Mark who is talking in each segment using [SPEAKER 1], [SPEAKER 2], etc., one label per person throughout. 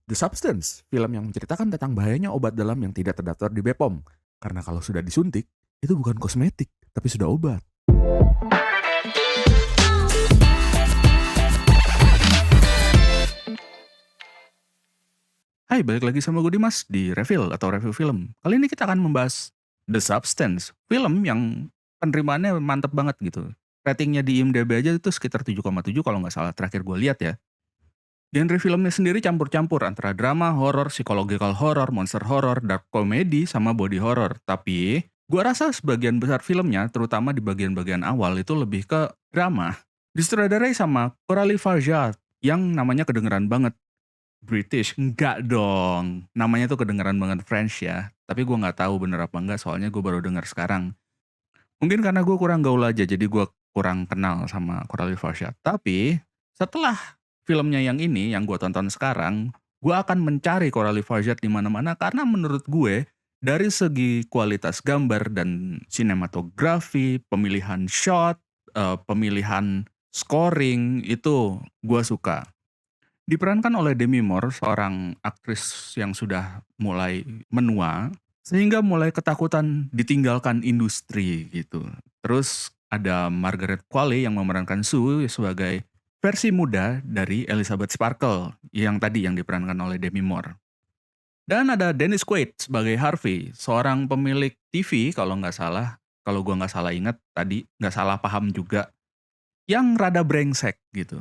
[SPEAKER 1] The Substance, film yang menceritakan tentang bahayanya obat dalam yang tidak terdaftar di BPOM. Karena kalau sudah disuntik, itu bukan kosmetik, tapi sudah obat. Hai, balik lagi sama gue Dimas di Reveal atau Review Film. Kali ini kita akan membahas The Substance, film yang penerimaannya mantep banget gitu. Ratingnya di IMDb aja itu sekitar 7,7 kalau nggak salah terakhir gue lihat ya. Genre filmnya sendiri campur-campur antara drama, horor, psychological horror, monster horror, dark comedy, sama body horror. Tapi, gua rasa sebagian besar filmnya, terutama di bagian-bagian awal itu lebih ke drama. Disutradarai sama Coralie Farjad, yang namanya kedengeran banget British. Enggak dong, namanya tuh kedengeran banget French ya. Tapi gua nggak tahu bener apa enggak, soalnya gue baru dengar sekarang. Mungkin karena gue kurang gaul aja, jadi gue kurang kenal sama Coralie Farjad. Tapi, setelah filmnya yang ini, yang gue tonton sekarang, gue akan mencari Coralie Farjad di mana-mana karena menurut gue, dari segi kualitas gambar dan sinematografi, pemilihan shot, pemilihan scoring, itu gue suka. Diperankan oleh Demi Moore, seorang aktris yang sudah mulai menua, sehingga mulai ketakutan ditinggalkan industri gitu. Terus ada Margaret Qualley yang memerankan Sue sebagai versi muda dari Elizabeth Sparkle yang tadi yang diperankan oleh Demi Moore. Dan ada Dennis Quaid sebagai Harvey, seorang pemilik TV kalau nggak salah, kalau gua nggak salah ingat tadi, nggak salah paham juga, yang rada brengsek gitu.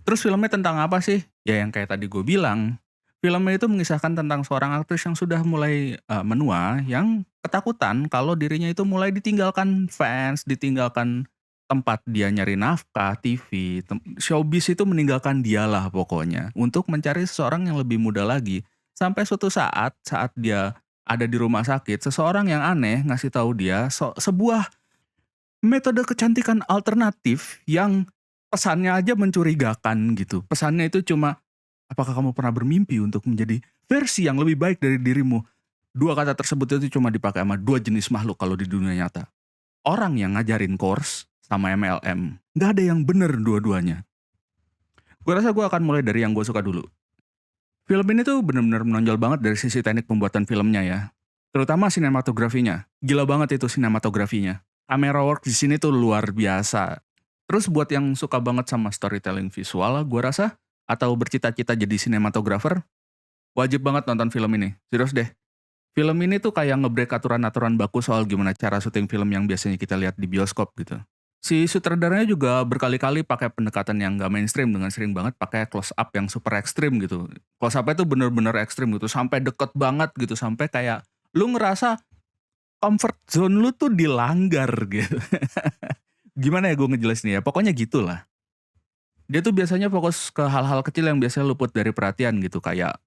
[SPEAKER 1] Terus filmnya tentang apa sih? Ya yang kayak tadi gue bilang, filmnya itu mengisahkan tentang seorang aktris yang sudah mulai menua, yang ketakutan kalau dirinya itu mulai ditinggalkan fans, ditinggalkan tempat dia nyari nafkah, TV, showbiz itu meninggalkan dialah pokoknya, untuk mencari seseorang yang lebih muda lagi. Sampai suatu saat dia ada di rumah sakit, seseorang yang aneh ngasih tahu dia sebuah metode kecantikan alternatif yang pesannya aja mencurigakan gitu. Pesannya itu cuma, apakah kamu pernah bermimpi untuk menjadi versi yang lebih baik dari dirimu? Dua kata tersebut itu cuma dipakai sama dua jenis makhluk kalau di dunia nyata. Orang yang ngajarin course sama MLM. Nggak ada yang bener dua-duanya. Gue rasa gue akan mulai dari yang gue suka dulu. Film ini tuh bener-bener menonjol banget dari sisi teknik pembuatan filmnya ya. Terutama sinematografinya. Gila banget itu sinematografinya. Camera work di sini tuh luar biasa. Terus buat yang suka banget sama storytelling visual, gue rasa, atau bercita-cita jadi sinematografer, wajib banget nonton film ini. Serius deh. Film ini tuh kayak ngebreak aturan-aturan baku soal gimana cara syuting film yang biasanya kita lihat di bioskop gitu. Si sutradaranya juga berkali-kali pakai pendekatan yang gak mainstream dengan sering banget pakai close up yang super ekstrim gitu. Close up-nya tuh bener-bener ekstrim gitu, sampai deket banget gitu, sampai kayak lu ngerasa comfort zone lu tuh dilanggar gitu. Gimana ya gue ngejelasinnya ya, pokoknya gitulah. Dia tuh biasanya fokus ke hal-hal kecil yang biasanya luput dari perhatian gitu, kayak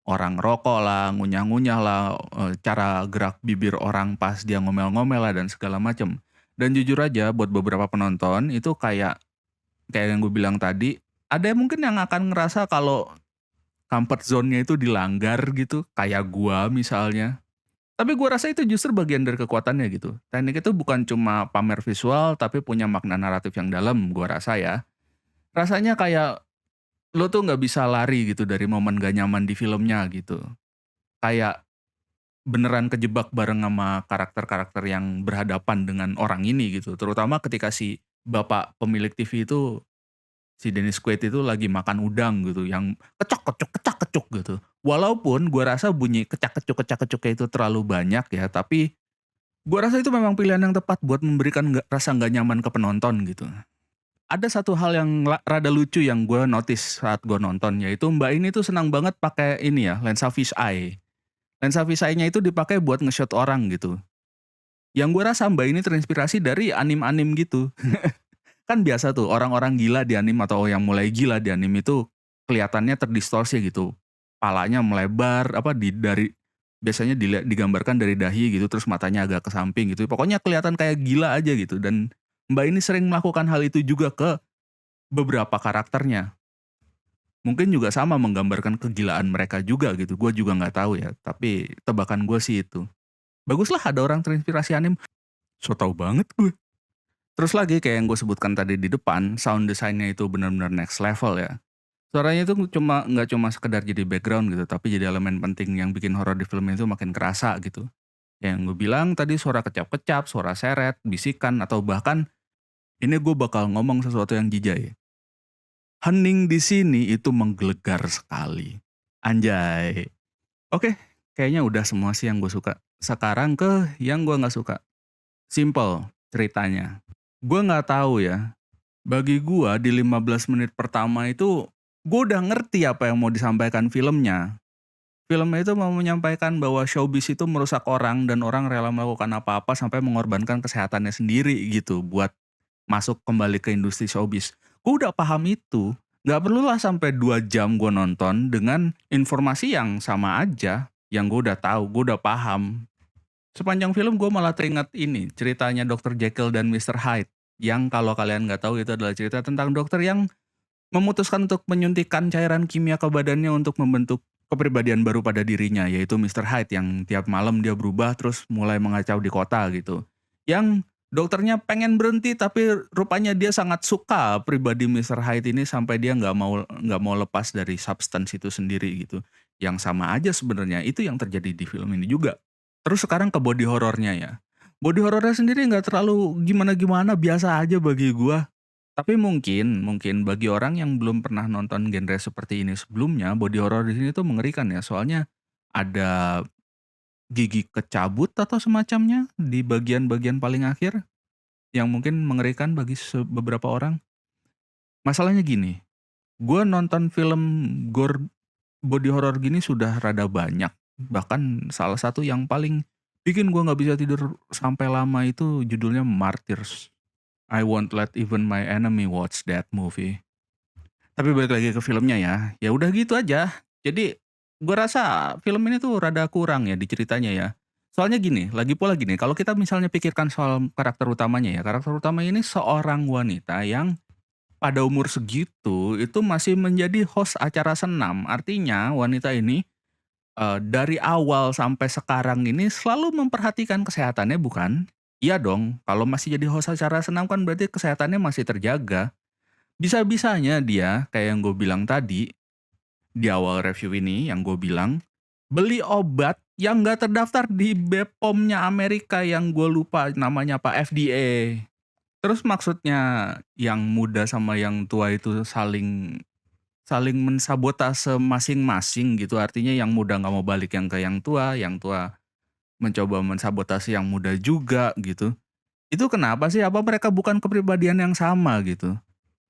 [SPEAKER 1] orang rokok lah, ngunyah-ngunyah lah, cara gerak bibir orang pas dia ngomel-ngomel lah dan segala macem. Dan jujur aja buat beberapa penonton itu kayak yang gue bilang tadi, ada yang mungkin yang akan ngerasa kalau comfort zone-nya itu dilanggar gitu, kayak gua misalnya. Tapi gua rasa itu justru bagian dari kekuatannya gitu. Teknik itu bukan cuma pamer visual, tapi punya makna naratif yang dalam, gua rasa ya. Rasanya kayak lo tuh nggak bisa lari gitu dari momen gak nyaman di filmnya gitu. Kayak beneran kejebak bareng sama karakter-karakter yang berhadapan dengan orang ini gitu. Terutama ketika si bapak pemilik TV itu, si Dennis Quaid itu lagi makan udang gitu, yang kecak kecuk gitu. Walaupun gua rasa bunyi kecak kecuknya itu terlalu banyak ya, tapi gua rasa itu memang pilihan yang tepat buat memberikan rasa nggak nyaman ke penonton gitu. Ada satu hal yang rada lucu yang gue notice saat gue nonton, yaitu Mbak ini tuh senang banget pakai ini ya, lensa fisheye. Lensa fisheye-nya itu dipakai buat nge-shot orang gitu. Yang gue rasa Mbak ini terinspirasi dari anim-anim gitu. Kan biasa tuh orang-orang gila di anim atau yang mulai gila di anim itu kelihatannya terdistorsi gitu. Palanya melebar, dari biasanya digambarkan dari dahi gitu, terus matanya agak ke samping gitu. Pokoknya kelihatan kayak gila aja gitu, dan Mbak ini sering melakukan hal itu juga ke beberapa karakternya. Mungkin juga sama menggambarkan kegilaan mereka juga gitu. Gue juga nggak tahu ya, tapi tebakan gue sih itu. Baguslah ada orang terinspirasi anim. So tau banget gue. Terus lagi kayak yang gue sebutkan tadi di depan, sound design-nya itu benar-benar next level ya. Suaranya itu nggak cuma sekedar jadi background gitu, tapi jadi elemen penting yang bikin horor di film itu makin kerasa gitu. Yang gue bilang tadi suara kecap-kecap, suara seret, bisikan, atau bahkan ini gue bakal ngomong sesuatu yang jijai. Hening di sini itu menggelegar sekali. Anjay. Oke, kayaknya udah semua sih yang gue suka. Sekarang ke yang gue nggak suka. Simple ceritanya. Gue nggak tahu ya. Bagi gue di 15 menit pertama itu gue udah ngerti apa yang mau disampaikan filmnya. Filmnya itu mau menyampaikan bahwa showbiz itu merusak orang dan orang rela melakukan apa-apa sampai mengorbankan kesehatannya sendiri gitu buat masuk kembali ke industri showbiz. Gue udah paham itu. Nggak perlulah sampai 2 jam gue nonton dengan informasi yang sama aja. Yang gue udah tahu, gue udah paham. Sepanjang film gue malah teringat ini, ceritanya Dr. Jekyll dan Mr. Hyde. Yang kalau kalian nggak tahu itu adalah cerita tentang dokter yang memutuskan untuk menyuntikkan cairan kimia ke badannya untuk membentuk kepribadian baru pada dirinya, yaitu Mr. Hyde yang tiap malam dia berubah terus mulai mengacau di kota gitu. Yang dokternya pengen berhenti tapi rupanya dia sangat suka pribadi Mr. Hyde ini sampai dia nggak mau lepas dari substance itu sendiri gitu. Yang sama aja sebenarnya itu yang terjadi di film ini juga. Terus sekarang ke body horornya ya. Body horornya sendiri nggak terlalu gimana-gimana, biasa aja bagi gua. Tapi mungkin mungkin bagi orang yang belum pernah nonton genre seperti ini sebelumnya, body horror di sini tuh mengerikan ya. Soalnya ada gigi kecabut atau semacamnya di bagian-bagian paling akhir yang mungkin mengerikan bagi beberapa orang. Masalahnya gini, gue nonton film gore body horror gini sudah rada banyak. Bahkan salah satu yang paling bikin gue nggak bisa tidur sampai lama itu judulnya Martyrs. I won't let even my enemy watch that movie. Tapi balik lagi ke filmnya ya, ya udah gitu aja. Jadi, gue rasa film ini tuh rada kurang ya di ceritanya ya. Soalnya gini, lagi pula gini, kalau kita misalnya pikirkan soal karakter utamanya ya, karakter utama ini seorang wanita yang pada umur segitu itu masih menjadi host acara senam. Artinya wanita ini dari awal sampai sekarang ini selalu memperhatikan kesehatannya bukan? Iya dong, kalau masih jadi host acara senam kan berarti kesehatannya masih terjaga. Bisa-bisanya dia, kayak yang gue bilang tadi, di awal review ini yang gue bilang, beli obat yang nggak terdaftar di BPOM-nya Amerika yang gue lupa namanya apa, FDA. Terus maksudnya yang muda sama yang tua itu saling saling mensabotase masing-masing gitu. Artinya yang muda nggak mau balik yang tua mencoba mensabotase yang muda juga gitu. Itu kenapa sih? Apa mereka bukan kepribadian yang sama gitu?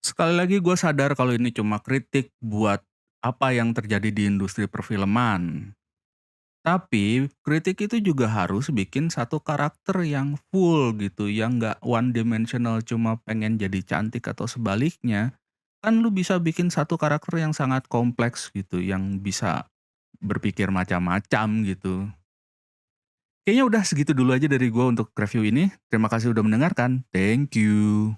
[SPEAKER 1] Sekali lagi gue sadar kalau ini cuma kritik buat apa yang terjadi di industri perfilman. Tapi kritik itu juga harus bikin satu karakter yang full gitu, yang nggak one dimensional cuma pengen jadi cantik atau sebaliknya. Kan lu bisa bikin satu karakter yang sangat kompleks gitu, yang bisa berpikir macam-macam gitu. Kayaknya udah segitu dulu aja dari gue untuk review ini. Terima kasih udah mendengarkan. Thank you.